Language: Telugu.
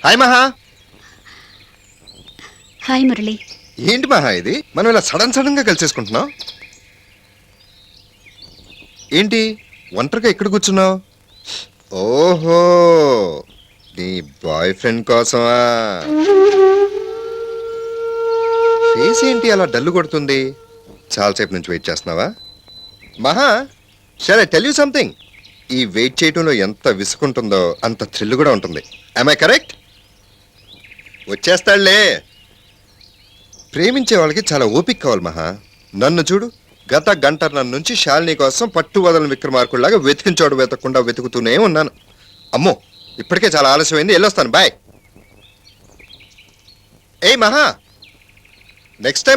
హాయ్ మహా. హాయ్ మురళి. ఏంటి మహా ఇది, మనం ఇలా సడన్ గా కలిసేసుకుంటున్నాం? ఏంటి ఒంటరిగా ఎక్కడ కూర్చున్నావు? ఓహో, నీ బాయ్ ఫ్రెండ్ కోసమా? ఫేస్ ఏంటి అలా డల్లు కొడుతుంది? చాలాసేపు నుంచి వెయిట్ చేస్తున్నావా? Maha, shall I tell you something. ఈ వెయిట్ చేయడంలో ఎంత విసుకుంటుందో అంత థ్రిల్ కూడా ఉంటుంది. am I correct? వచ్చేస్తాడులే. ప్రేమించే వాళ్ళకి చాలా ఓపిక కావాలి మహా. నన్ను చూడు, గత గంటన్నర నుంచి శాలిని కోసం పట్టు వదలని విక్రమార్కుల్లాగా వెతికించోడు వెతకకుండా వెతుకుతూనే ఉన్నాను. అమ్మో, ఇప్పటికే చాలా ఆలస్యమైంది, వెళ్ళొస్తాను, బాయ్. ఏయ్ మహా, నెక్స్ట్ టైం